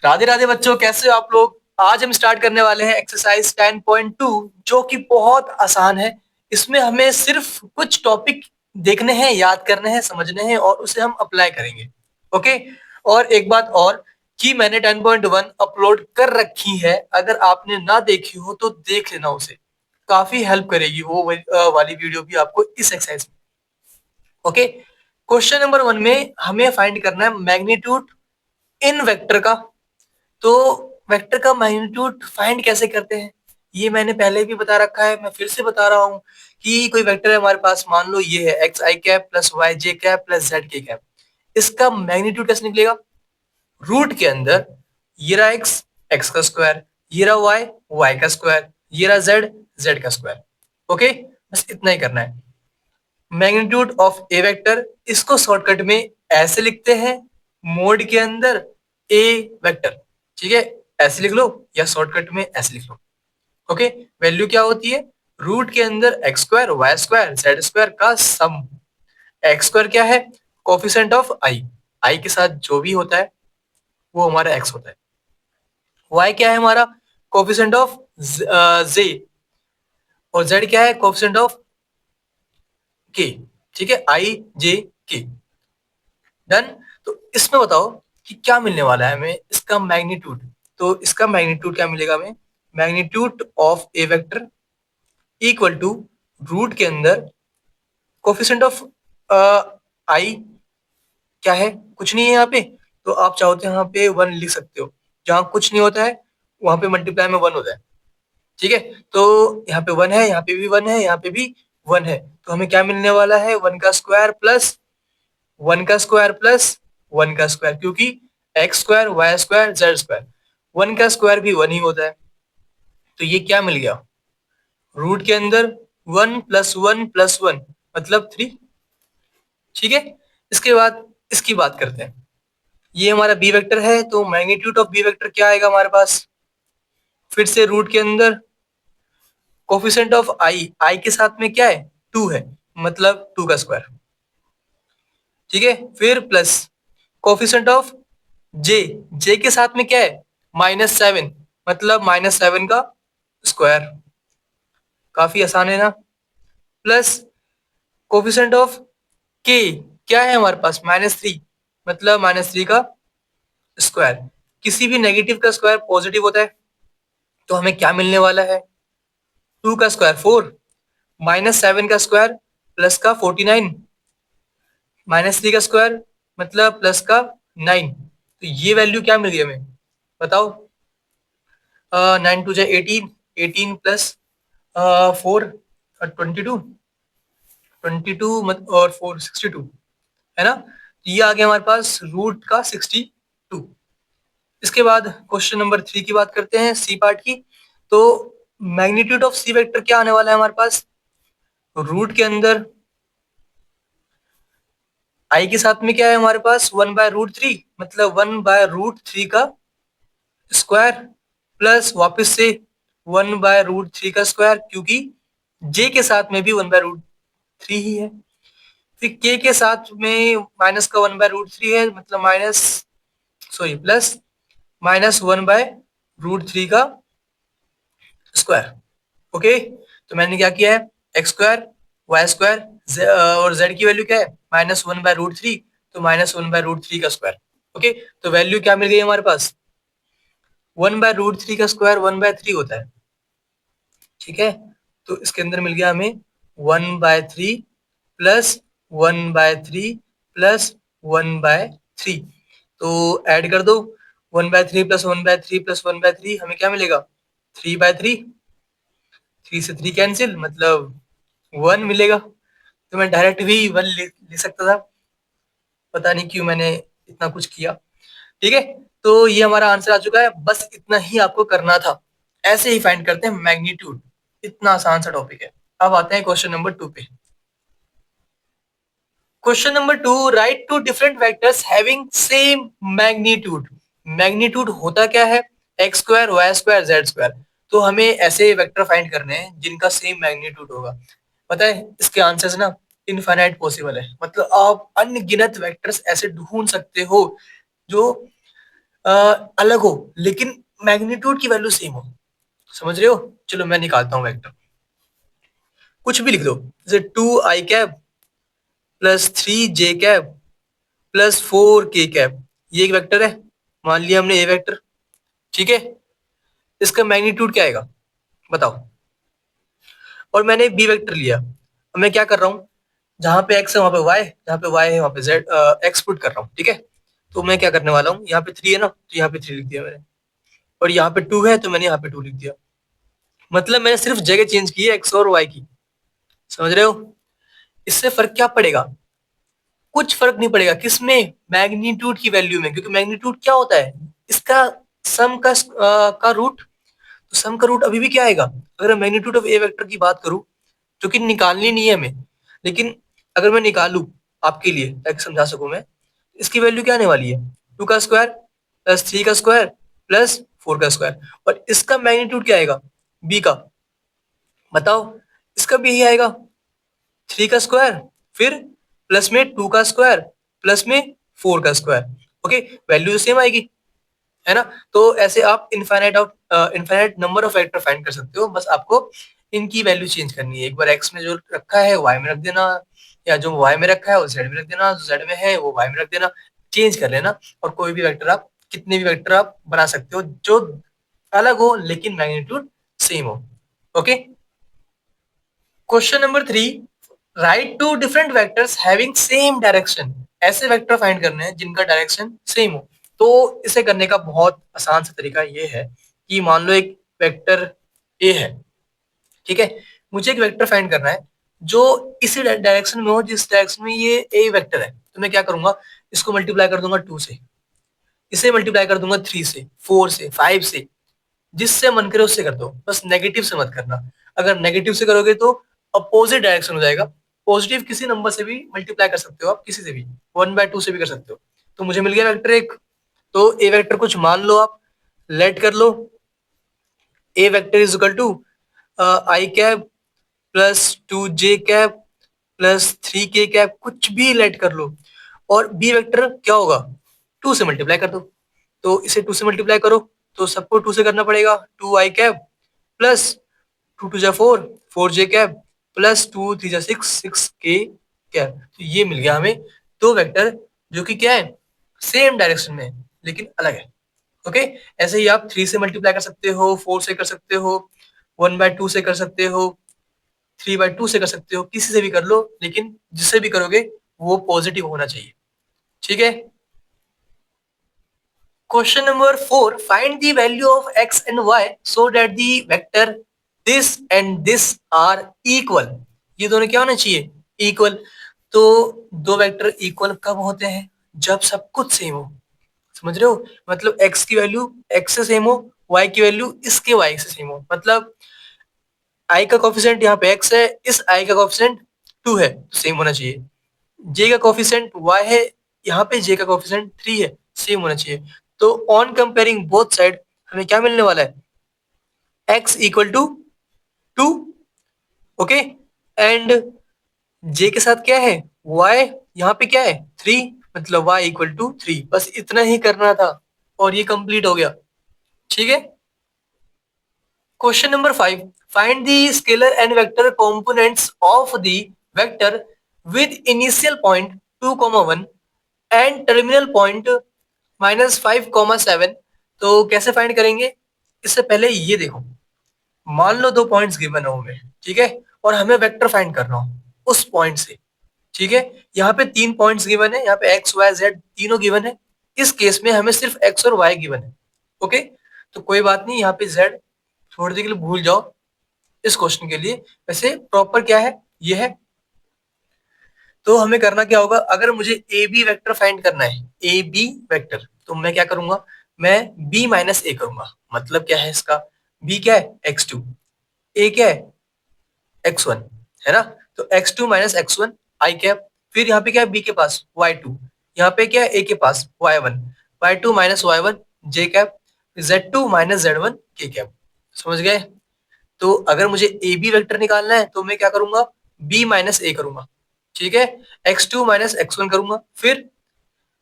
राधे राधे बच्चों, कैसे हो आप लोग। आज हम स्टार्ट करने वाले हैं एक्सरसाइज 10.2 जो कि बहुत आसान है। इसमें हमें सिर्फ कुछ टॉपिक देखने हैं, याद करने हैं, समझने हैं और उसे हम अप्लाई करेंगे। ओके। और एक बात और कि मैंने 10.1 अपलोड कर रखी है, अगर आपने ना देखी हो तो देख लेना उसे। काफी हेल्प करेगी वो वाली वीडियो भी आपको इस एक्सरसाइज में। ओके। क्वेश्चन नंबर 1 में हमें फाइंड करना है मैग्नीट्यूड इन वेक्टर का। तो वेक्टर का मैग्नीट्यूड फाइंड कैसे करते हैं, ये मैंने पहले भी बता रखा है, मैं फिर से बता रहा हूँ कि कोई वेक्टर है हमारे पास, मान लो ये है एक्स आई कैप प्लस वाई जे कैप प्लस जेड के कैप। इसका मैग्नीट्यूड कैसे निकलेगा? रूट के अंदर ये रहा एक्स, एक्स का स्क्वायर, ये रहा वाई, वाई का स्क्वायर, ये रहा जेड, जेड का स्क्वायर। ओके, बस इतना ही करना है। मैग्नीट्यूड ऑफ ए वेक्टर, इसको शॉर्टकट में ऐसे लिखते हैं, मोड के अंदर ए वेक्टर। ठीक है, ऐसे लिख लो या शॉर्टकट में ऐसे लिख लो। ओके। वैल्यू क्या होती है? रूट के अंदर x square, y square, z square का सम। एक्स स्क्वायर क्या है? कोफिशिएंट ऑफ आई। आई के साथ जो भी होता है वो हमारा एक्स होता है। वाई क्या है हमारा? कोफिशिएंट ऑफ जे। और जेड क्या है? कोफिशिएंट ऑफ के। ठीक है, आई जे के। डन। तो इसमें बताओ कि क्या मिलने वाला है हमें, इसका मैग्नीट्यूड। तो इसका मैग्नीट्यूड क्या मिलेगा हमें? Magnitude of A vector equal to root के अंदर कोफिशिएंट ऑफ आई। क्या है? कुछ नहीं है यहाँ पे, तो आप चाहो तो यहाँ पे वन लिख सकते हो। जहां कुछ नहीं होता है वहां पे मल्टीप्लाई में वन होता है। ठीक है, तो यहाँ पे वन है, यहाँ पे भी वन है, यहाँ पे भी वन है, तो हमें क्या मिलने वाला है? वन का स्क्वायर प्लस वन का स्क्वायर प्लस वन का स्क्वायर, क्योंकि x square, y square, z square, one का स्क्वायर भी वन ही होता है। तो ये क्या मिल गया? रूट के अंदर वन प्लस वन मतलब थ्री। ठीक है, इसके बाद इसकी बात करते हैं। ये हमारा बी वेक्टर है, तो मैग्नीट्यूड ऑफ बी वेक्टर क्या आएगा हमारे पास? फिर से रूट के अंदर कोफिशिएंट ऑफ आई, आई के साथ में क्या है? टू है, मतलब टू का स्क्वायर। ठीक है, फिर प्लस कोफिशिएंट ऑफ जे, जे के साथ में क्या है? -7, मतलब -7 का स्क्वायर। काफी आसान है ना। प्लस कोफिशिएंट ऑफ के, क्या है हमारे पास? -3, मतलब -3 का स्क्वायर। किसी भी नेगेटिव का स्क्वायर पॉजिटिव होता है, तो हमें क्या मिलने वाला है? 2 का स्क्वायर 4, -7 का स्क्वायर प्लस का 49, -3 का स्क्वायर मतलब प्लस का 9। तो ये वैल्यू क्या मिल गई हमें, बताओ? 9 टू जा 18, 18 प्लस 4 22, 22 और 4 62, है ना। तो ये आ गया हमारे पास रूट का 62। इसके बाद क्वेश्चन नंबर 3 की बात करते हैं, सी पार्ट की। तो मैग्नीट्यूड ऑफ सी वेक्टर क्या आने वाला है हमारे पास? रूट के अंदर आई के साथ में क्या है हमारे पास? 1/√3, मतलब 1/√3 का स्क्वायर, प्लस वापस से 1/√3 का स्क्वायर, क्योंकि जे के साथ में भी 1/√3 ही है। फिर के साथ में माइनस का 1/√3 है, मतलब प्लस -1/√3 का स्क्वायर। ओके, तो मैंने क्या किया है? एक्स स्क्वायर, वाई स्क्वायर और जेड की वैल्यू क्या है? -1/√3, तो -1/√3 का स्क्वायर। ओके, तो वैल्यू क्या मिल गई हमारे पास? 1/√3 का स्क्वायर 1/3 होता है। ठीक है, तो इसके अंदर मिल गया हमें 1/3 प्लस 1/3 प्लस 1/3। तो ऐड कर दो, 1/3 प्लस 1/3 प्लस 1/3 हमें क्या मिलेगा? 3/3। 3 से 3 कैंसिल, मतलब 1 मिलेगा। तो मैं डायरेक्ट भी 1 लिख सकता था, पता नहीं क्यों मैंने इतना कुछ किया। ठीक है, तो ये हमारा आंसर आ चुका है, बस इतना ही आपको करना था। ऐसे ही फाइंड करते हैं मैग्नीट्यूड, इतना आसान सा टॉपिक है। अब आते हैं क्वेश्चन नंबर 2 पे। Question number 2, write two different vectors having same magnitude. Magnitude होता क्या है? X square, y square, z square. तो हमें ऐसे वेक्टर फाइंड करने हैं जिनका सेम मैग्नीट्यूड होगा। पता है इसके आंसर्स ना इनफाइनाइट पॉसिबल है, मतलब आप अनगिनत वेक्टर्स ऐसे ढूंढ सकते हो जो अलग हो लेकिन मैग्नीट्यूड की वैल्यू सेम हो। समझ रहे हो? चलो मैं निकालता हूँ वेक्टर। कुछ भी लिख दो, जैसे 2i cap plus 3j cap plus 4k cap, ये एक वेक्टर है। मान लिया हमने ये वेक्टर। ठीक है, इसका मैग्नीट्यूड क्या आएगा बताओ। और मैंने बी वेक्टर लिया। अब मैं क्या कर रहा हूँ, जहां पे एक्स है वहां पे वाई, जहां पे वाई है वहां पे जेड, एक्स पुट कर रहा हूँ। ठीक है, तो मैं क्या करने वाला हूँ, यहाँ पे 3 है ना, तो यहाँ पे 3 लिख दिया मैंने। और यहाँ पे 2 है तो मैंने यहाँ पे 2 लिख दिया। मतलब मैंने सिर्फ जगह चेंज की है एक्स और वाई की। समझ रहे हो? इससे फर्क क्या पड़ेगा? कुछ फर्क नहीं पड़ेगा। किसमें? मैग्नीट्यूड की वैल्यू में। क्योंकि मैग्नीट्यूड क्या होता है, इसका सम का रूट। तो सम का रूट अभी भी क्या आएगा, अगर मैं मैग्नीट्यूड ऑफ ए वेक्टर की बात करूं, जो कि निकालनी नहीं है हमें, लेकिन अगर मैं निकालू आपके लिए ताकि समझा सकूं मैं, इसकी वैल्यू क्या आने वाली है, 2 का स्क्वायर प्लस 3 का स्क्वायर प्लस 4 का स्क्वायर। और इसका मैग्नीट्यूड क्या आएगा, बी का, बताओ। इसका भी यही आएगा, 3 का स्क्वायर, फिर प्लस में 2 का स्क्वायर प्लस में 4 का स्क्वायर। ओके, वैल्यू तो सेम आएगी, है ना? तो ऐसे आप infinite number of vector find कर सकते हो। बस आपको इनकी वैल्यू चेंज करनी है। एक बार एक्स में जो रखा है वाई में रख देना, या जो वाई में रखा है वो जेड में रख देना, जो जेड में है वो वाई में रख देना। चेंज कर लेना, और कोई भी वेक्टर आप, कितने भी वेक्टर आप बना सकते हो जो अलग हो लेकिन मैग्नीट्यूड सेम हो। Okay. Question number 3, write two different vectors having same direction. ऐसे वेक्टर फाइंड करने हैं जिनका डायरेक्शन सेम हो। तो इसे करने का बहुत आसान सा तरीका ये है कि मान लो एक वेक्टर ए है। ठीक है, मुझे एक वेक्टर फाइंड करना है जो इसी डायरेक्शन में हो जिस डायरेक्शन में ये ए वेक्टर है। तो मैं क्या करूंगा, इसको मल्टीप्लाई कर दूंगा 2 से, इसे मल्टीप्लाई कर दूंगा 3 से, 4 से, 5 से। जिससे मन करे उससे कर दो, बस नेगेटिव से मत करना। अगर नेगेटिव से करोगे तो अपोजिट डायरेक्शन हो जाएगा। पॉजिटिव किसी नंबर से भी मल्टीप्लाई कर सकते हो आप, किसी से भी, 1/2 से भी कर सकते हो। तो मुझे मिल गया वेक्टर एक। तो ए वेक्टर कुछ मान लो आप, लेट कर लो। A vector is equal to i cap plus 2j cap plus 3k cap, कुछ भी लेट कर लो। और बी वेक्टर क्या होगा, 2 से मल्टीप्लाई कर दो। तो इसे 2 से मल्टीप्लाई करो, तो सबको 2 से करना पड़ेगा। 2i कैप प्लस 2 2 जा 4, 4j कैप प्लस 2 3 जा 6, 6k कैप। तो ये मिल गया हमें दो वेक्टर जो कि क्या है, सेम डायरेक्शन में है लेकिन अलग है। ओके, ऐसे ही आप 3 से मल्टीप्लाई कर सकते हो, 4 से कर सकते हो, 1/2 से कर सकते हो, 3/2 से कर सकते हो, किसी से भी कर लो, लेकिन जिससे भी करोगे वो पॉजिटिव होना चाहिए। ठीक है। Question number 4, find the value of x and y so that the vector this and this are equal. ये दोनों क्या होना चाहिए, इक्वल। तो दो वेक्टर इक्वल कब होते हैं, जब सब कुछ सेम हो। समझ रहे हो? मतलब x की वैल्यू x से सेम हो, y की वैल्यू इसके y से सेम हो। मतलब i का कोफिशिएंट यहाँ पे x है, इस i का कोफिशिएंट 2 है, तो सेम होना चाहिए। j का कोफिशिएंट y है, यहाँ पे j का कोफिशिएंट 3 है, सेम होना चाहिए। तो ऑन कंपेयरिंग बोथ साइड हमें क्या मिलने वाला है, x equal to 2। Okay, and j के साथ क्या है, y, यहाँ पे क्या है 3, मतलब y इक्वल टू 3। बस इतना ही करना था और ये कंप्लीट हो गया। ठीक है। Question number 5, find the scalar and vector components of the vector with initial point 2,1 and terminal point -5,7। तो कैसे फाइंड करेंगे, इससे पहले ये देखो, मान लो दो पॉइंट्स गिवन हो हमें, ठीक है, और हमें वेक्टर फाइंड करना हो उस पॉइंट से। ठीक है, यहाँ पे 3 पॉइंट्स गिवन है, यहाँ पे एक्स वाई जेड तीनों गिवन है। इस केस में हमें सिर्फ एक्स और वाई गिवन है। ओके, तो कोई बात नहीं, यहाँ पे जेड थोड़ी देर के लिए भूल जाओ इस क्वेश्चन के लिए। वैसे प्रॉपर क्या है, ये है। तो हमें करना क्या होगा, अगर मुझे ए बी वेक्टर फाइंड करना है, ए बी वेक्टर, तो मैं क्या करूंगा, मैं बी माइनस ए करूंगा। मतलब क्या है इसका, बी क्या है x2, ए क्या है x1, है ना? तो x2 माइनस x1 आई कैप, फिर यहाँ पे क्या है बी के पास y2, यहाँ पे क्या है ए के पास y1, y2 minus y1 j cap, z2 minus z1 k cap. समझ गए? तो अगर मुझे ए बी वेक्टर निकालना है तो मैं क्या करूंगा, बी माइनस ए करूंगा। ठीक है, x2 माइनस x1 करूंगा, फिर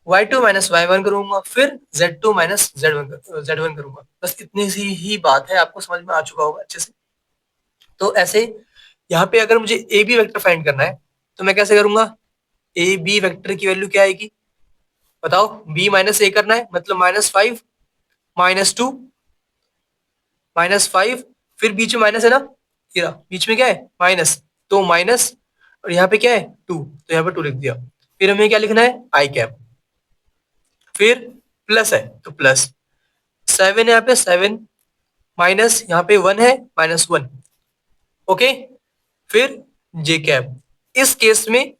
y2 माइनस y1 करूंगा, फिर z2 माइनस z1 करूंगा। बस इतनी सी ही बात है, आपको समझ में आ चुका होगा अच्छे से। तो ऐसे यहाँ पे अगर मुझे ए बी वेक्टर फाइंड करना है तो मैं कैसे करूंगा? ए बी वेक्टर की वैल्यू क्या आएगी बताओ? बी माइनस ए करना है, मतलब -5 -2 -5, फिर बीच में माइनस है ना, ये बीच में क्या है माइनस, तो माइनस, और यहाँ पे क्या है 2, तो यहाँ पे 2 लिख दिया। फिर हमें क्या लिखना है आई कैप, फिर प्लस है तो प्लस 7 है, यहाँ पे 7 माइनस, यहाँ पे 1 है -1, ओके। फिर जे कैप, इस केस में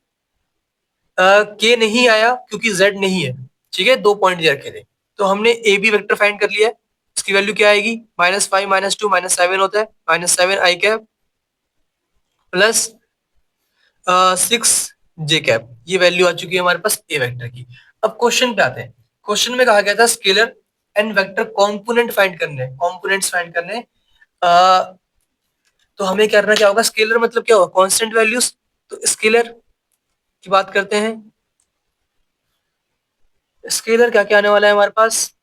के नहीं आया क्योंकि जेड नहीं है, ठीक है, 2 पॉइंट रखे थे। तो हमने ए बी वेक्टर फाइंड कर लिया है, इसकी वैल्यू क्या आएगी? -5 -2 -7 होता है, -7 आई कैप प्लस 6 जे कैप। ये वैल्यू आ चुकी है हमारे पास ए वेक्टर की। अब क्वेश्चन पे आते हैं। क्वेश्चन में कहा गया था scalar and vector component find करने, कॉम्पोनेंट्स फाइंड करने। तो हमें करना क्या होगा? स्केलर मतलब क्या होगा? Constant values. तो स्केलर की बात करते हैं। स्केलर क्या क्या आने वाला है हमारे पास?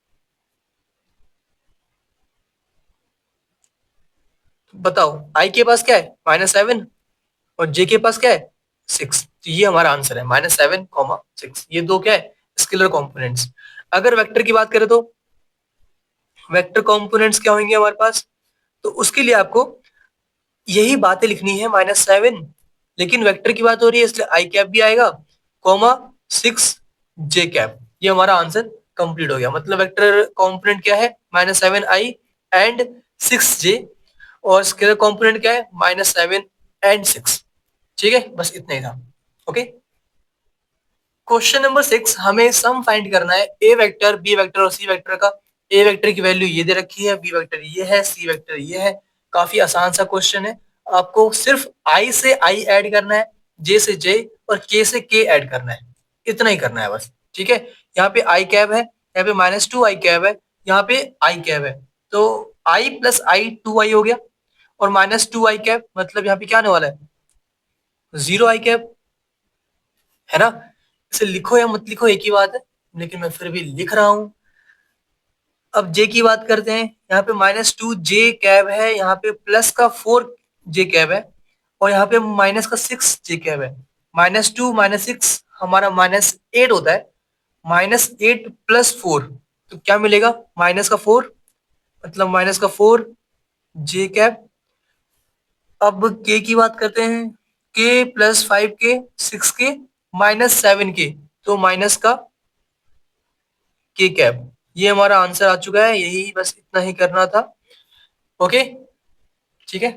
बताओ, आई के पास क्या है -7 और जे के पास क्या है 6। तो ये हमारा आंसर है -7, 6। ये दो क्या है? Scalar components. अगर वेक्टर की बात करें तो वेक्टर कंपोनेंट्स क्या होंगे हमारे पास? तो उसके लिए आपको यही बातें लिखनी है, -7, लेकिन वेक्टर की बात हो रही है इसलिए आई कैप भी आएगा, कॉमा 6 जे कैप। ये हमारा आंसर कंप्लीट हो गया। मतलब वेक्टर कंपोनेंट क्या है? -7 आई एंड 6 जे, और स्केलर कंपोनेंट क्या है? -7 एंड 6। ठीक है, बस इतना ही था। ओके। क्वेश्चन नंबर 6, हमें सम फाइंड करना है ए वेक्टर, बी वेक्टर और सी वेक्टर का। ए वेक्टर की वैल्यू ये दे रखी है, बी वेक्टर ये है, सी वेक्टर ये है। काफी आसान सा क्वेश्चन है। आपको सिर्फ आई से आई ऐड करना है, जे से जे और के से के ऐड करना है, इतना ही करना है बस। ठीक है, यहाँ पे आई कैब है, यहाँ पे -2 आई कैब है, यहाँ पे आई कैब है, तो आई प्लस आई 2 आई हो गया, और -2 आई कैब मतलब यहाँ पे क्या आने वाला है? 0 आई कैब, है ना। इसे लिखो या मत लिखो एक ही बात है, लेकिन मैं फिर भी लिख रहा हूं। अब जे की बात करते हैं। यहाँ पे -2 जे कैब है, यहाँ पे प्लस का 4 जे कैब है, और यहाँ पे माइनस का 6 जे कैब है। -2 -6 हमारा -8 होता है, -8 प्लस 4, तो क्या मिलेगा? माइनस का 4, मतलब -4 जे कैब। अब के की बात करते हैं। के प्लस 5 के, 6 के, -7 के, तो माइनस का के कैप। ये हमारा आंसर आ चुका है, यही बस इतना ही करना था। ओके, ठीक है।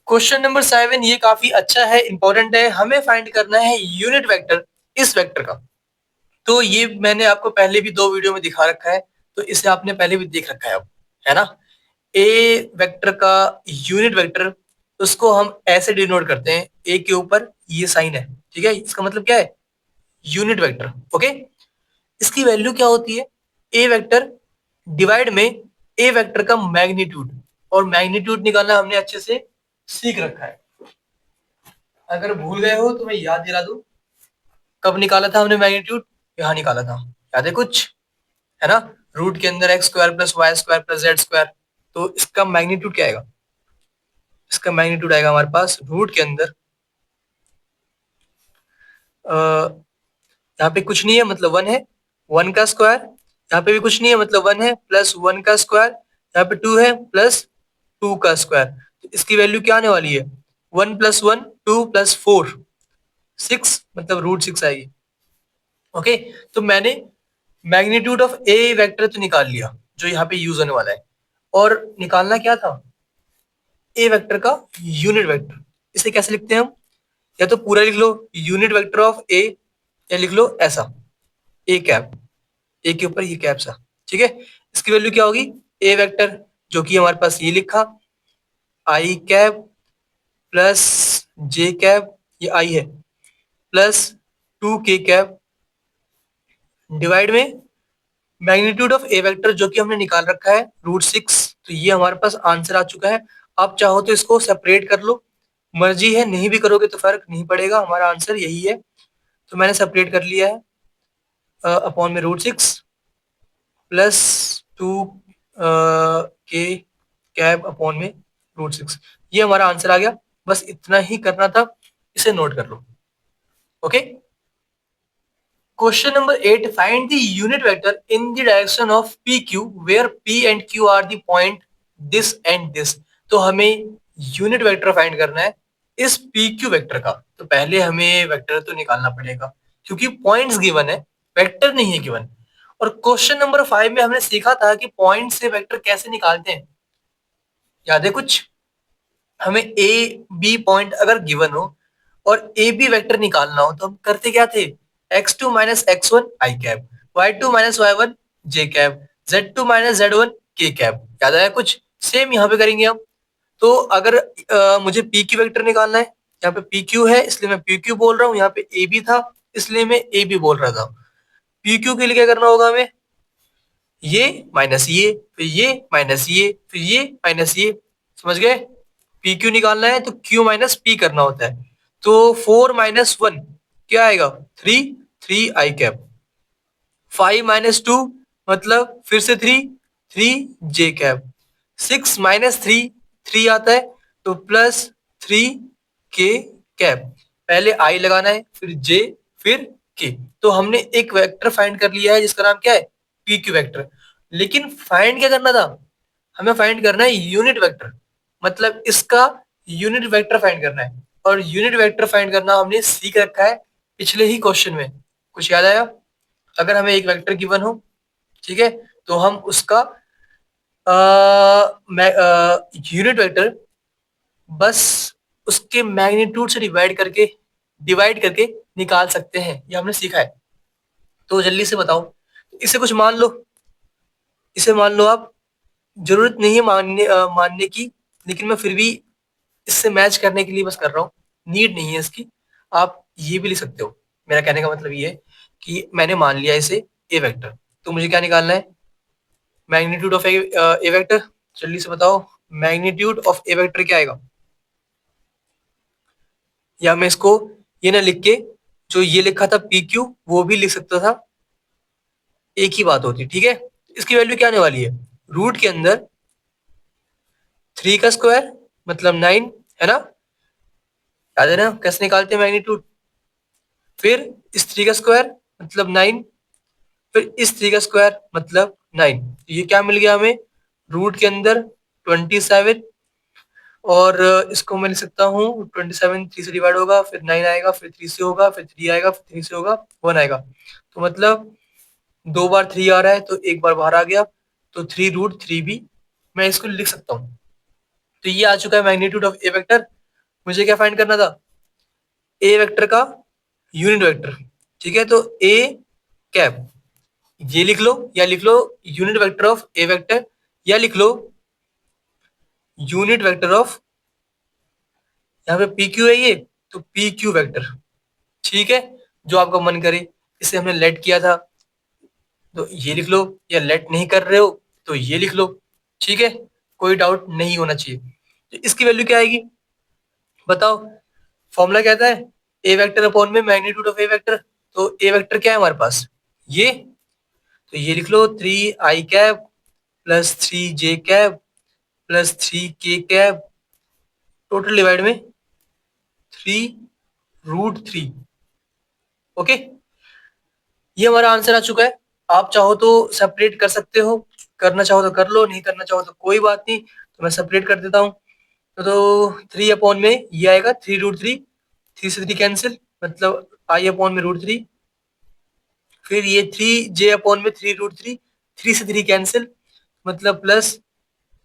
क्वेश्चन नंबर 7 ये काफी अच्छा है, इंपॉर्टेंट है। हमें फाइंड करना है यूनिट वेक्टर इस वेक्टर का। तो ये मैंने आपको पहले भी 2 वीडियो में दिखा रखा है, तो इसे आपने पहले भी देख रखा है अब, है ना। ए वेक्टर का यूनिट वेक्टर, उसको हम ऐसे डिनोट करते हैं, ए के ऊपर ये साइन है, ठीक है। इसका मतलब क्या है? Unit vector. ओके, इसकी वैल्यू क्या होती है? ए वेक्टर डिवाइड में ए वेक्टर का मैग्नीट्यूड, और मैग्नीट्यूड निकालना हमने अच्छे से सीख रखा है। अगर भूल गए हो तो मैं याद दिला दूं, कब निकाला था हमने मैग्नीट्यूड? यहाँ निकाला था, याद है कुछ? है ना, रूट के अंदर x² plus y square plus z square. तो इसका मैग्नीट्यूड क्या आएगा? इसका मैग्नीट्यूड आएगा हमारे पास रूट के अंदर, यहाँ पे कुछ नहीं है मतलब 1 है, 1 का स्क्वायर, यहाँ पे भी कुछ नहीं है मतलब 1 है, प्लस 1 का स्क्वायर, यहाँ पे 2 है प्लस 2 का स्क्वायर। तो इसकी वैल्यू क्या आने वाली है? 1 प्लस 1 2 प्लस 4 6, मतलब √6 आएगी। ओके, तो मैंने मैग्नीट्यूड ऑफ ए वेक्टर तो निकाल लिया, जो यहाँ पे यूज होने वाला है। और निकालना क्या था? ए वेक्टर का यूनिट वेक्टर। इसे कैसे लिखते हैं हम? या तो पूरा लिख लो यूनिट वेक्टर ऑफ ए, या लिख लो ऐसा ए कैप, ए के ऊपर ये कैप सा, ठीक है। इसकी वैल्यू क्या होगी? ए वेक्टर, जो कि हमारे पास ये लिखा आई कैप प्लस जे कैप, ये आई है, प्लस 2 के कैप, डिवाइड में मैग्नीट्यूड ऑफ ए वेक्टर जो कि हमने निकाल रखा है √6। तो ये हमारे पास आंसर आ चुका है। आप चाहो तो इसको सेपरेट कर लो, मर्जी है, नहीं भी करोगे तो फर्क नहीं पड़ेगा, हमारा आंसर यही है। तो मैंने सेपरेट कर लिया है। अपॉन में √6 प्लस 2 k कैब अपॉन में √6। ये हमारा आंसर आ गया। बस इतना ही करना था, इसे नोट कर लो। Okay. Question number 8, find the unit vector in the direction of P Q where P and Q are the point this and this. तो हमें यूनिट वेक्टर फाइंड करना है इस पी क्यू वेक्टर का। तो पहले हमें वेक्टर तो निकालना पड़ेगा क्योंकि पॉइंट्स गिवन है, वेक्टर नहीं है गिवन। और क्वेश्चन नंबर 5 में हमने सीखा था कि पॉइंट से वेक्टर कैसे निकालते हैं, याद है कुछ? हमें ए बी पॉइंट अगर गिवन हो और ए बी वेक्टर निकालना हो तो हम करते क्या थे? x2 माइनस x1 आई कैप, y2 माइनस y1 जे कैप, z2 माइनस z1 के कैप। याद आया कुछ? सेम यहाँ पे करेंगे हम। तो अगर मुझे पी क्यू वेक्टर निकालना है, यहाँ पे पी क्यू है इसलिए मैं पी क्यू बोल रहा हूँ, यहाँ पे ए बी था इसलिए मैं ए बी बोल रहा था। पी क्यू के लिए क्या करना होगा हमें? ये माइनस ये, फिर ये माइनस ये, फिर ये माइनस ये। समझ गए? पी क्यू निकालना है तो क्यू माइनस पी करना होता है। तो 4 - 1 क्या आएगा? 3, 3 आई कैप। 5 - 2 मतलब फिर से 3, 3 जे कैप। 6 - 3 3 आता है तो +3 के कैप। पहले आई लगाना है, फिर जे, फिर के। तो हमने एक वेक्टर फाइंड कर लिया है जिसका नाम क्या है? P Q vector. लेकिन फाइंड क्या करना था? हमें फाइंड करना है यूनिट वेक्टर, मतलब इसका यूनिट वेक्टर फाइंड करना है। और यूनिट वेक्टर फाइंड करना हमने सीख रखा है पिछले ही क्वेश्चन में। कुछ याद आया? अगर हमें एक वेक्टर गिवन हो, ठीक है, तो हम उसका यूनिट वेक्टर बस उसके मैग्नीट्यूड से डिवाइड करके निकाल सकते हैं। ये हमने सीखा है। तो जल्दी से बताओ, इसे कुछ मान लो, इसे मान लो आप। जरूरत नहीं है मानने की, लेकिन मैं फिर भी इससे मैच करने के लिए बस कर रहा हूँ। नीड नहीं है इसकी। आप ये भी लिख सकते हो। मेरा कहने का मतलब ये है कि मैंने मान लिया इसे ए वेक्टर, तो मुझे क्या निकालना है? Magnitude of A vector. जल्दी से बताओ, मैग्नीट्यूड ऑफ ए वेक्टर क्या आएगा? या मैं इसको ये ना लिख के जो ये लिखा था पी क्यू वो भी लिख सकता था, एक ही बात होती। ठीक है, इसकी वैल्यू क्या आने वाली है? रूट के अंदर 3 का स्क्वायर मतलब 9, है ना? याद है ना कैसे निकालते हैं मैग्नीट्यूड? फिर इस 3 का स्क्वायर मतलब 9, फिर इस 3 का स्क्वायर मतलब 9। ये क्या मिल गया हमें? रूट के अंदर 27। और इसको मैं लिख सकता हूँ 27 3 से डिवाइड होगा, फिर 9 आएगा, फिर 3 से होगा, फिर 3 आएगा, फिर 3 से होगा, 1 आएगा। तो मतलब 2 बार 3 आ रहा है तो एक बार बाहर आ गया, तो 3√3 भी मैं इसको लिख सकता हूँ। तो ये आ चुका है मैग्नीट्यूड ऑफ ए वेक्टर। मुझे क्या फाइंड करना था? ए वेक्टर का यूनिट वेक्टर। ठीक है, तो ए कैप ये लिख लो, या लिख लो unit vector of A vector, या लिख लो यूनिट वेक्टर ऑफ, यहाँ पे पी क्यू है ये, तो पी क्यू वेक्टर। ठीक है, जो आपका मन करे। इसे हमने लेट किया था तो ये लिख लो, या लेट नहीं कर रहे हो तो ये लिख लो। ठीक है, कोई डाउट नहीं होना चाहिए। तो इसकी वैल्यू क्या आएगी बताओ? फॉर्मूला कहता है ए वेक्टर अपॉन में मैग्नीट्यूड ऑफ ए वेक्टर। तो ए वेक्टर क्या है हमारे पास? ये। तो ये लिख लो 3 आई कैप प्लस 3 जे कैप प्लस 3 के कैप, टोटल डिवाइड में 3√3। ओके, ये हमारा आंसर आ चुका है। आप चाहो तो सेपरेट कर सकते हो, करना चाहो तो कर लो, नहीं करना चाहो तो कोई बात नहीं। तो मैं सेपरेट कर देता हूँ। तो 3 अपॉन में ये आएगा 3√3, 3 से 3 कैंसिल मतलब आई अपॉन में √3। फिर ये 3 जे अपॉन में 3√3, 3 से 3 कैंसिल मतलब प्लस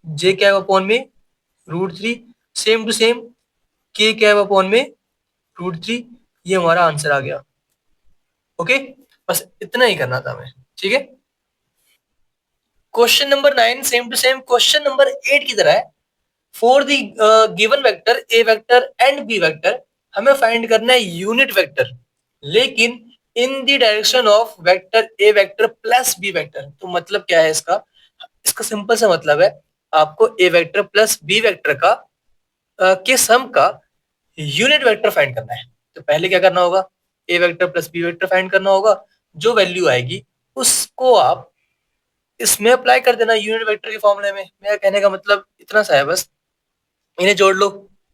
जे कैब अपॉन में √3, सेम टू सेम के कैब अपॉन में √3। ये हमारा आंसर आ गया। ओके, बस इतना ही करना था हमें। ठीक है, question number 9 same to same question number 8 की तरह है। For the given vector A vector and B vector हमें फाइंड करना है यूनिट वेक्टर, लेकिन in the direction of vector A vector plus B vector. तो मतलब क्या है इसका? इसका सिंपल सा मतलब है आपको ए वेक्टर प्लस बी वेक्टर का के सम का यूनिट वेक्टर फाइंड करना है। तो पहले क्या करना होगा? A vector plus B vector find करना होगा। जो वैल्यू आएगी उसको आप इसमें अप्लाई कर देना यूनिट वेक्टर के फॉर्मूले में। मेरा कहने का मतलब इतना सा है बस, इन्हें जोड़ लो,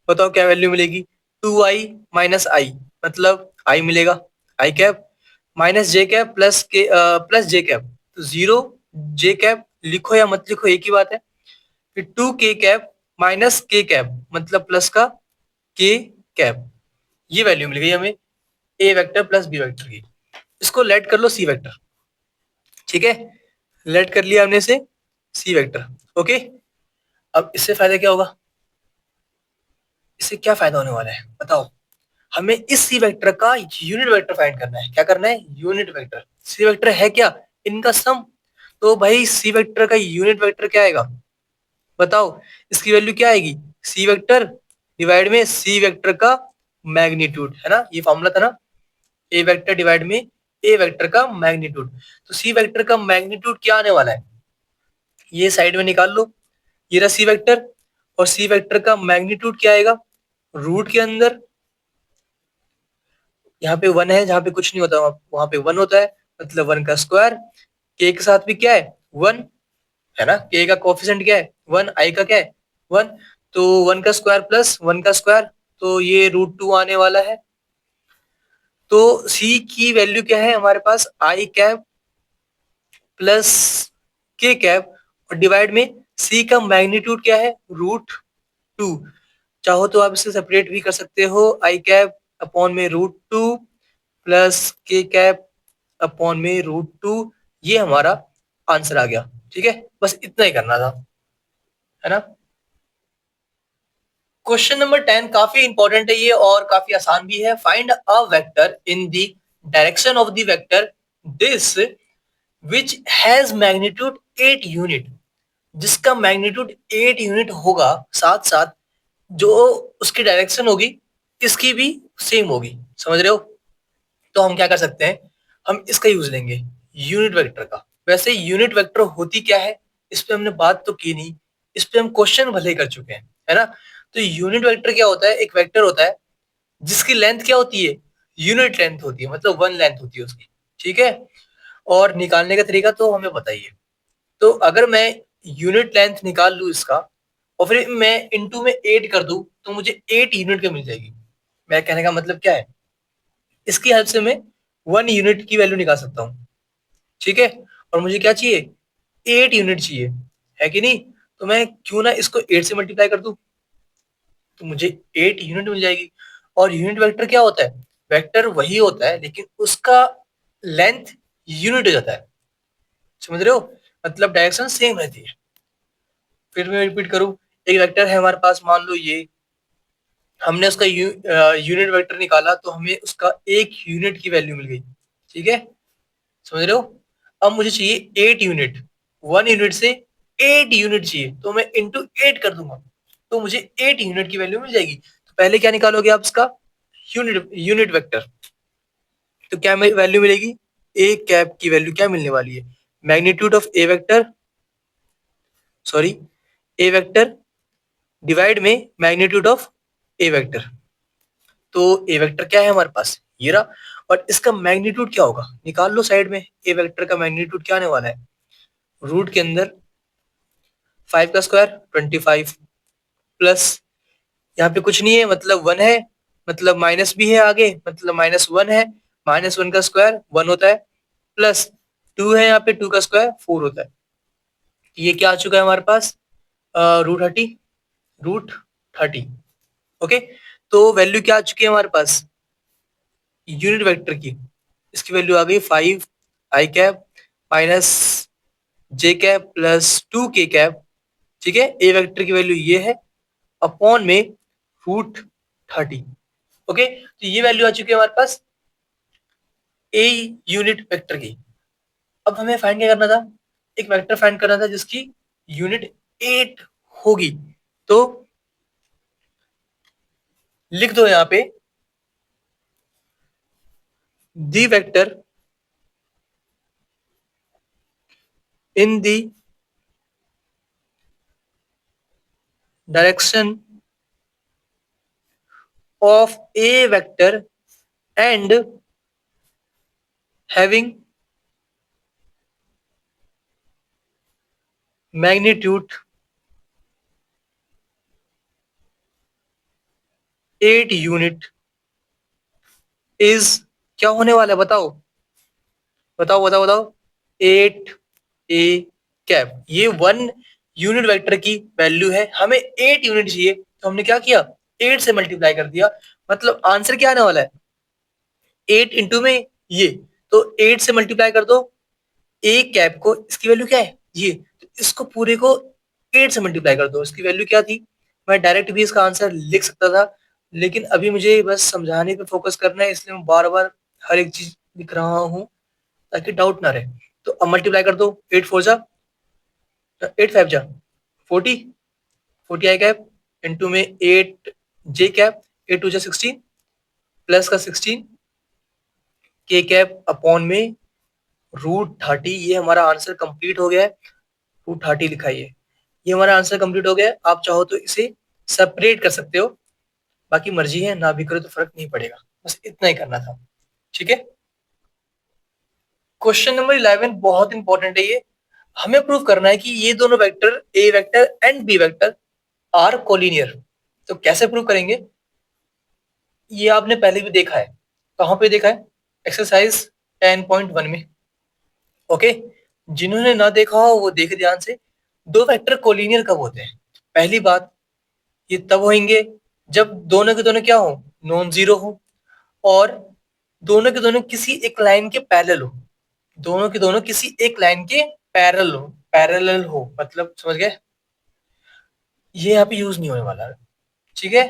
बताओ क्या वैल्यू मिलेगी। 2i माइनस आई, मतलब आई मिलेगा, आई कैप माइनस जे कैप प्लस जे कैप, तो 0 जे कैप लिखो या मत लिखो एक ही बात है। फिर 2k कैप माइनस के कैप, मतलब प्लस का के कैप। ये वैल्यू मिल गई हमें ए वेक्टर प्लस बी वेक्टर की। इसको लेट कर लो सी वेक्टर, ठीक है, लेट कर लिया हमने से सी वेक्टर। ओके, अब इससे फायदा क्या होगा, इससे क्या फायदा होने वाला है बताओ। हमें इस सी वेक्टर का यूनिट वेक्टर फाइंड करना है। क्या करना है, यूनिट वेक्टर। सी वेक्टर है क्या, इनका सम। तो भाई सी वेक्टर का यूनिट वेक्टर क्या आएगा बताओ, इसकी वैल्यू क्या आएगी, सी वेक्टर डिवाइड में सी वेक्टर का मैग्नीट्यूड, है ना, ये फॉर्मूला था ना, ए वेक्टर डिवाइड में ए वेक्टर का मैग्नीट्यूड। तो सी वेक्टर का मैग्नीट्यूड क्या आने वाला है, ये साइड में निकाल लो, ये रहा सी वेक्टर, और सी वेक्टर का मैग्नीट्यूड क्या आएगा, रूट के अंदर, यहाँ पे 1 है, जहाँ पे कुछ नहीं होता वहां पे 1 होता है, मतलब 1 का स्क्वायर, के के साथ भी क्या है 1, है ना, के का कोफिशिएंट क्या है 1, आई का क्या है 1, तो 1 का स्क्वायर प्लस 1 का स्क्वायर, तो ये √2 आने वाला है। तो सी की वैल्यू क्या है हमारे पास, आई कैप प्लस के कैप, और डिवाइड में सी का मैग्नीट्यूड क्या है √2। चाहो तो आप इसे सेपरेट भी कर सकते हो, आई कैप अपॉन में √2 प्लस के कैप अपॉन में √2, ये हमारा आंसर आ गया। ठीक है, बस इतना ही करना था, है ना। क्वेश्चन नंबर 10 काफी इंपॉर्टेंट है ये, और काफी आसान भी है। Find a vector in the direction of the vector this which has magnitude 8 unit, जिसका मैग्नीट्यूड 8 यूनिट होगा, साथ साथ जो उसकी डायरेक्शन होगी इसकी भी सेम होगी, समझ रहे हो। तो हम क्या कर सकते हैं, हम इसका यूज लेंगे यूनिट वेक्टर का। वैसे यूनिट वेक्टर होती क्या है, इस पे हमने बात तो की नहीं, इस पे हम क्वेश्चन भले ही कर चुके हैं, है ना। तो यूनिट वेक्टर क्या होता है, एक वेक्टर होता है जिसकी लेंथ क्या होती है, यूनिट लेंथ होती है, मतलब 1 लेंथ होती है उसकी, ठीक है। और निकालने का तरीका तो हमें बताइए। तो अगर मैं यूनिट लेंथ निकाल लू इसका, और फिर मैं इनटू में 8 कर दूं, तो मुझे 8 यूनिट की मिल जाएगी। मैं कहने का मतलब क्या है, इसकी हेल्प से मैं 1 यूनिट की वैल्यू निकाल सकता हूँ, ठीक है। और मुझे क्या चाहिए, 8 यूनिट चाहिए, है कि नहीं। तो मैं क्यों ना इसको 8 से मल्टीप्लाई कर दूं, तो मुझे 8 यूनिट मिल जाएगी। और यूनिट वेक्टर क्या होता है, वेक्टर वही होता है लेकिन उसका लेंथ यूनिट हो जाता है, समझ रहे हो, मतलब डायरेक्शन सेम रहती है। फिर मैं रिपीट करूं, एक वेक्टर है हमारे पास, मान लो ये, हमने उसका यूनिट वेक्टर निकाला तो हमें उसका 1 यूनिट की वैल्यू मिल गई, ठीक है, समझ रहे हो। अब मुझे चाहिए 8 यूनिट, 1 यूनिट से 8 यूनिट चाहिए, तो मैं इंटू 8 कर दूंगा, तो मुझे 8 यूनिट की वैल्यू मिल जाएगी। तो पहले क्या निकालोगे आप इसका यूनिट यूनिट वेक्टर, तो क्या वैल्यू मिलेगी, ए कैप की वैल्यू क्या मिलने वाली है, magnitude of A vector, sorry, A vector divide में मैग्नीट्यूड ऑफ ए वेक्टर। तो ए वेक्टर क्या है हमारे पास, ये रहा, और इसका मैग्नीट्यूड क्या होगा निकाल लो साइड में। ए वेक्टर का मैग्नीट्यूड क्या आने वाला है, रूट के अंदर 5 का स्क्वायर 25 प्लस, यहाँ पे कुछ नहीं है मतलब 1 है, मतलब माइनस भी है आगे, मतलब -1 है, -1 का स्क्वायर 1 होता है, प्लस 2 है, यहाँ पे 2 का स्क्वायर 4 होता है। ये क्या आ चुका है हमारे पास, √30, √30। ओके, तो वैल्यू क्या आ चुकी है हमारे पास यूनिट वेक्टर की, इसकी वैल्यू आ गई 5 आई कैप माइनस जे कैप प्लस 2 के कैप, ठीक है। ए वेक्टर की वैल्यू ये है, अपॉन में √30। ओके, तो ये वैल्यू आ चुकी है हमारे पास ए यूनिट वेक्टर की। अब हमें फाइंड क्या करना था, एक वेक्टर फाइंड करना था जिसकी यूनिट 8 होगी। तो लिख दो यहाँ पे, दी vector in the direction of A vector and having magnitude 8 unit is क्या होने वाला है? बताओ बताओ बताओ बताओ। 8 ए कैप, ये 1 यूनिट वेक्टर की वैल्यू है, हमें 8 यूनिट चाहिए, तो हमने क्या किया, 8 से मल्टीप्लाई कर दिया। मतलब आंसर क्या आने वाला है, 8 इंटू में ये, तो 8 से मल्टीप्लाई कर दो ए कैप को, इसकी वैल्यू क्या है ये, तो इसको पूरे को 8 से मल्टीप्लाई कर दो, इसकी वैल्यू क्या थी। मैं डायरेक्ट भी इसका आंसर लिख सकता था, लेकिन अभी मुझे बस समझाने पे फोकस करना है, इसलिए मैं बार बार हर एक चीज लिख रहा हूँ ताकि डाउट ना रहे। तो अब मल्टीप्लाई कर दो, 8 4 जा, 8 5 जा 40, 40 आई कैप इंटू में 8 जे कैप, 8 2 जा 16 प्लस का 16 के कैप अपॉन में √30। ये हमारा आंसर कंप्लीट हो गया है, √30 लिखा है ये हमारा आंसर कंप्लीट हो गया है। आप चाहो तो इसे सेपरेट कर सकते हो, बाकी मर्जी है, ना भी करो तो फर्क नहीं पड़ेगा, बस इतना ही करना था। ठीक है। क्वेश्चन नंबर 11 बहुत इंपॉर्टेंट है ये। हमें प्रूव करना है कि ये दोनों vector A vector and B vector are collinear. तो कैसे प्रूव करेंगे, ये आपने पहले भी देखा है। कहां पे देखा है, एक्सरसाइज 10.1 में। ओके, जिन्होंने ना देखा हो वो देखे ध्यान से। दो वेक्टर कोलिनियर कब होते हैं, पहली बात ये तब होंगे जब दोनों के दोनों क्या हो, नॉन जीरो हो, और दोनों के दोनों किसी एक लाइन के पैरेलल हो। दोनों के दोनों किसी एक लाइन के पैरेलल हो, पैरेलल हो मतलब समझ गए, ये यहाँ पे यूज नहीं होने वाला है। ठीक है।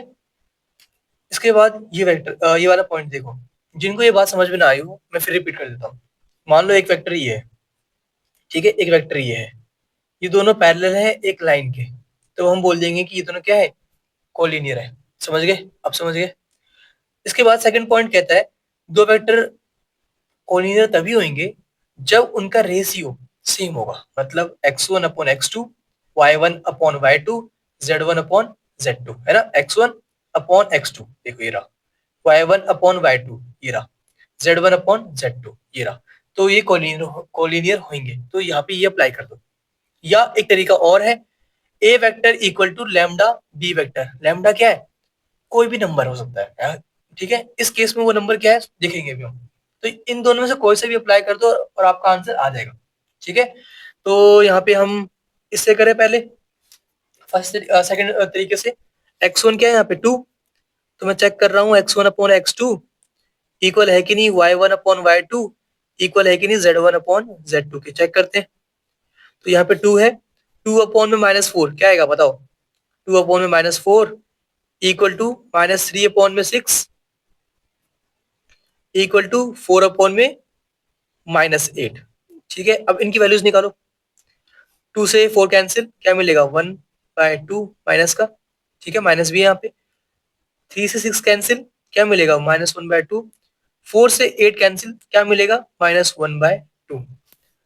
इसके बाद ये वेक्टर, ये वाला पॉइंट देखो, जिनको ये बात समझ में ना आई हो मैं फिर रिपीट कर देता हूँ। मान लो एक वेक्टर ये है, ठीक है, एक वेक्टर ये है, ये दोनों पैरेलल है एक लाइन के, तो हम बोल देंगे कि ये दोनों क्या है, कोलिनियर है। समझ गए, अब समझ गए। इसके बाद सेकंड पॉइंट कहता है दो वेक्टर कोलिनियर तभी होंगे जब उनका रेशियो सेम होगा, मतलब x1 upon x2, y1 upon y2, z1 upon z2, है ना, x1 अपॉन x2 देखो ये रहा, y1 अपॉन y2 ये रहा, z1 अपॉन z2 ये रहा, तो ये कोलिनियर होंगे। तो यहाँ पे ये अप्लाई कर दो। या एक तरीका और है, A vector equal to lambda B vector. Lambda क्या है, कोई भी नंबर हो सकता है, ठीक है। इस केस में वो नंबर क्या है देखेंगे अभी हम। तो इन दोनों में से कोई से भी अप्लाई कर दो और आपका आंसर आ जाएगा। ठीक है। तो यहाँ पे हम इससे करें पहले, फर्स्ट सेकंड तरीके से। x1 क्या है यहाँ पे 2, तो मैं चेक कर रहा हूँ x1 अपॉन x2 इक्वल है कि नहीं y1 अपॉन y2 इक्वल है कि नहीं z1 अपॉन z2 के, चेक करते हैं। तो यहाँ पे 2 है, 2 अपॉन में -4 क्या आएगा बताओ, 2 अपॉन में -4 इक्वल टू -3 अपॉन में 6 इक्वल टू 4 अपॉन में -8। ठीक है, अब इनकी वैल्यूज निकालो। 2 से 4 कैंसिल, क्या मिलेगा 1/2 माइनस का, ठीक है, माइनस भी है यहाँ पे। 3 से 6 कैंसिल, क्या मिलेगा -1/2। 4 से 8 कैंसिल, क्या मिलेगा -1/2।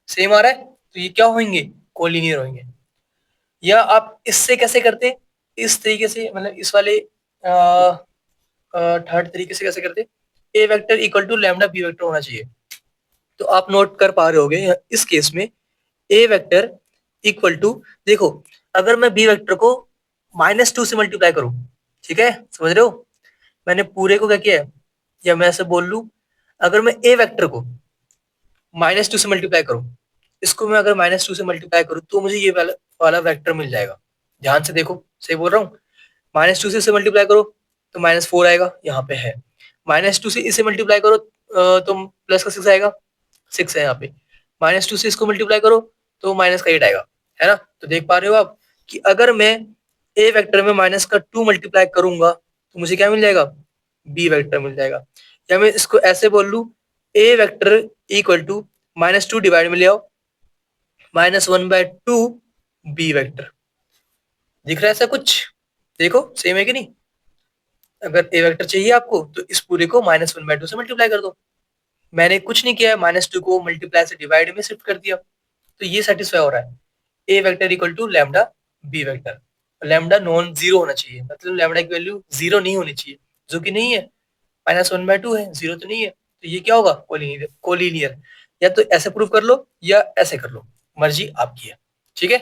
सेम आ रहा है, तो ये क्या होंगे, कोलिनियर होंगे। या आप इससे कैसे करते, इस तरीके से, मतलब इस वाले थर्ड तरीके से कैसे करते, A vector equal to lambda B vector होना चाहिए। तो आप नोट कर पा रहे होगे इस केस में ए वेक्टर इक्वल टू, देखो अगर मैं बी वेक्टर को -2 से मल्टीप्लाई करूं, ठीक है, समझ रहे हो, मैंने पूरे को क्या किया है, या मैं ऐसे बोल लूं, अगर मैं ए वेक्टर को -2 से मल्टीप्लाई करूं, इसको मैं अगर -2 से मल्टीप्लाई करूं तो मुझे ये वाला वेक्टर मिल जाएगा। ध्यान से देखो, सही बोल रहा हूँ, -2 से इसे मल्टीप्लाई करो तो -4 आएगा, यहाँ पे है। -2 से इसे मल्टीप्लाई करो तो प्लस का 6 आएगा, 6 है यहाँ पे। -2 से इसको मल्टीप्लाई करो तो माइनस का 8 आएगा, है ना। तो देख पा रहे हो आप कि अगर मैं ए वेक्टर में -2 मल्टीप्लाई करूंगा तो मुझे क्या मिल जाएगा, बी वेक्टर मिल जाएगा। या मैं इसको ऐसे बोल लू, ए वेक्टर इक्वल टू -2 डिवाइड में ले आओ -1/2 बी वेक्टर। दिख रहा है ऐसा कुछ, देखो सेम है कि नहीं। अगर ए वेक्टर चाहिए आपको तो इस पूरे को -1/2 से मल्टीप्लाई कर दो। मैंने कुछ नहीं किया है, -2 को मल्टीप्लाई से डिवाइड में शिफ्ट कर दिया, तो ये सेटिस्फाई हो रहा है। A vector equal to lambda B vector, lambda non zero होना चाहिए, मतलब लैम्डा की वैल्यू जीरो नहीं होनी चाहिए, जो कि नहीं है, -1/2 है, जीरो तो नहीं है, तो ये क्या होगा, कोलिनियर। या तो ऐसे प्रूव कर लो या ऐसे कर लो, मर्जी आपकी है। ठीक है।